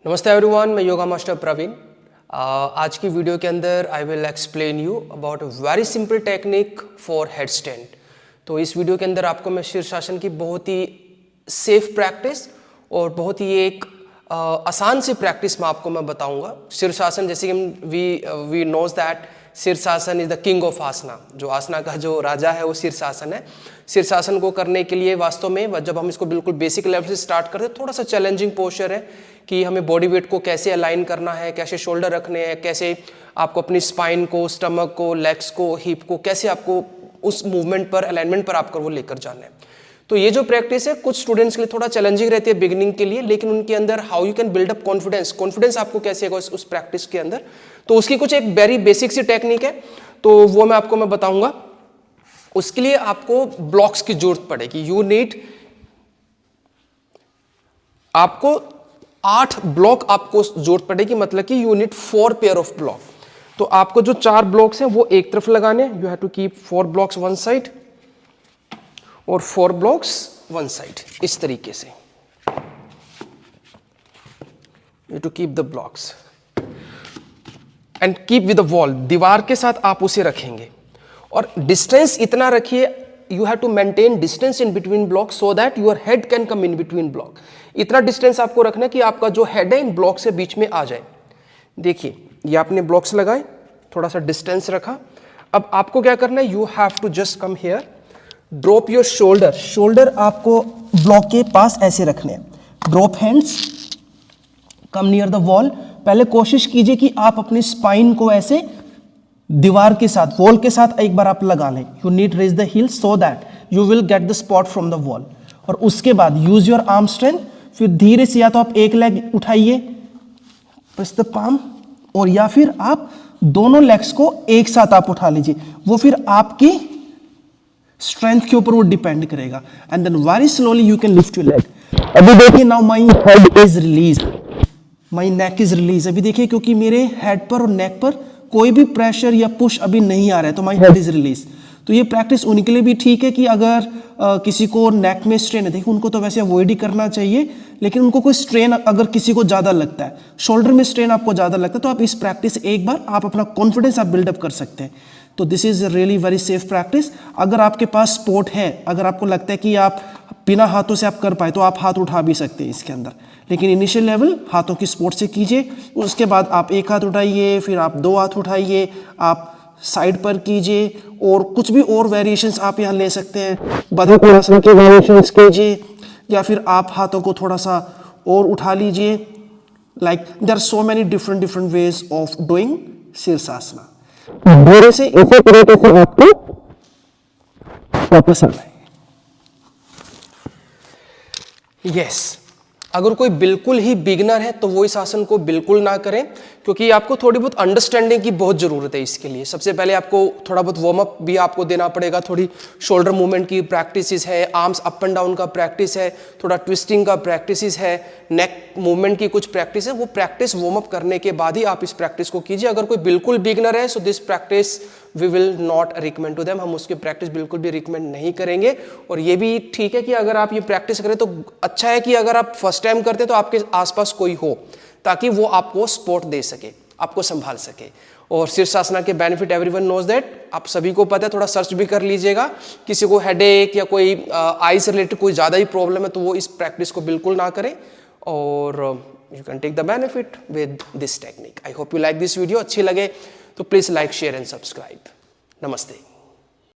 नमस्ते एवरीवन, मैं योगा मास्टर प्रवीण। आज की वीडियो के अंदर I will explain you about a very simple technique for head stand. तो इस वीडियो के अंदर आपको मैं शीर्षासन की बहुत ही सेफ प्रैक्टिस और बहुत ही एक आसान सी प्रैक्टिस में आपको मैं बताऊंगा। शीर्षासन जैसे कि वी नोज दैट शीर्षासन इज द किंग ऑफ आसना। जो आसना का जो राजा है वो शीर्षासन है। शीर्षासन को करने के लिए वास्तव में जब हम इसको बिल्कुल बेसिक लेवल से स्टार्ट करते हैं, थोड़ा सा चैलेंजिंग पोस्चर है कि हमें बॉडी वेट को कैसे अलाइन करना है, कैसे शोल्डर रखने हैं, कैसे आपको अपनी स्पाइन को, स्टमक को, लेग्स को, हिप को कैसे आपको उस मूवमेंट पर, अलाइनमेंट पर आपको वो लेकर जाना है। तो ये जो प्रैक्टिस है कुछ स्टूडेंट्स के लिए थोड़ा चैलेंजिंग रहती है बिगिनिंग के लिए, लेकिन उनके अंदर how you can build up confidence आपको कैसे होगा उस प्रैक्टिस के अंदर। तो उसकी कुछ एक वेरी बेसिक सी टेक्निक है, तो वो मैं आपको बताऊंगा। उसके लिए आपको ब्लॉक्स की जरूरत पड़ेगी। यू नीड, आपको 8 ब्लॉक आपको जरूरत पड़ेगी, मतलब कि you need 4 pair of block. तो आपको जो 4 ब्लॉक्स हैं वो एक तरफ लगाने हैं। You have to keep 4 blocks one side और 4 ब्लॉक्स वन साइड, इस तरीके से। You to keep the blocks and keep with the wall, दीवार के साथ आप उसे रखेंगे और डिस्टेंस इतना रखिए, you have to maintain distance in between block so that your head can come in between block. इतना डिस्टेंस आपको रखना है कि आपका जो हेड है इन ब्लॉक से बीच में आ जाए। देखिए ये आपने ब्लॉक्स लगाए, थोड़ा सा डिस्टेंस रखा। अब आपको क्या करना है, you have to just come here, drop your shoulder आपको ब्लॉक के पास ऐसे रखने हैं। Drop hands, come near the wall. पहले कोशिश कीजिए कि आप अपनी स्पाइन को ऐसे दीवार के साथ, वॉल के साथ एक बार आप लगा लें। You need raise the heel so that you will get the spot from the wall. और उसके बाद यूज योर आर्म स्ट्रेंथ। फिर धीरे से या तो आप एक लेग उठाइए, प्रेस द पाम, और या फिर आप दोनों लेग्स को एक साथ आप उठा लीजिए। वो फिर आपकी स्ट्रेंथ के ऊपर वो डिपेंड करेगा। And then very slowly you can lift your leg. अभी देखिए, now my head is release, my neck is release. अभी देखिए, क्योंकि मेरे हेड पर और नेक पर कोई भी प्रेशर या पुश अभी नहीं आ रहा है, तो माई हेड इज रिलीज। तो ये प्रैक्टिस उनके लिए भी ठीक है कि अगर किसी को नेक में स्ट्रेन है, देखिए उनको तो वैसे अवॉइड ही करना चाहिए, लेकिन उनको कोई स्ट्रेन अगर किसी को ज़्यादा लगता है, शोल्डर में स्ट्रेन आपको ज़्यादा लगता है, तो आप इस प्रैक्टिस एक बार आप अपना कॉन्फिडेंस आप बिल्डअप कर सकते हैं। तो this is really very safe practice. अगर आपके पास सपोर्ट है, अगर आपको लगता है कि आप बिना हाथों से आप कर पाए, तो आप हाथ उठा भी सकते हैं इसके अंदर, लेकिन इनिशियल लेवल हाथों की सपोर्ट से कीजिए। उसके बाद आप एक हाथ उठाइए, फिर आप 2 हाथ उठाइए, आप साइड पर कीजिए, और कुछ भी और वेरिएशंस आप यहाँ ले सकते हैं। बतख आसन के वेरिएशंस कीजिए, या फिर आप हाथों को थोड़ा सा और उठा लीजिए। Like there are so many different ways of doing shirshasana. धीरे से इसी तरीके से आपको वापस आना है। यस, अगर कोई बिल्कुल ही बिगनर है तो वो इस आसन को बिल्कुल ना करें, क्योंकि आपको थोड़ी बहुत अंडरस्टैंडिंग की बहुत ज़रूरत है इसके लिए। सबसे पहले आपको थोड़ा बहुत वार्म अप भी आपको देना पड़ेगा, थोड़ी शोल्डर मूवमेंट की प्रैक्टिस है, आर्म्स अप एंड डाउन का प्रैक्टिस है, थोड़ा ट्विस्टिंग का प्रैक्टिस है, नेक मूवमेंट की कुछ प्रैक्टिस है। वो प्रैक्टिस वार्म अप करने के बाद ही आप इस प्रैक्टिस को कीजिए। अगर कोई बिल्कुल बिगनर है, so this practice we will not recommend to them, हम उसकी प्रैक्टिस बिल्कुल भी रिकमेंड नहीं करेंगे। और ये भी ठीक है कि अगर आप ये प्रैक्टिस करें तो अच्छा है कि अगर आप फर्स्ट टाइम करते हैं तो आपके आसपास कोई हो, ताकि वो आपको सपोर्ट दे सके, आपको संभाल सके। और शीर्षासना के बेनिफिट एवरीवन नोज दैट, आप सभी को पता है। थोड़ा सर्च भी कर लीजिएगा। किसी को हेडेक या कोई आई से रिलेटेड कोई ज़्यादा ही प्रॉब्लम है तो वो इस प्रैक्टिस को बिल्कुल ना करें, और you can take the benefit with this technique. I hope you like this video. अच्छी लगे तो please like, share and subscribe. नमस्ते।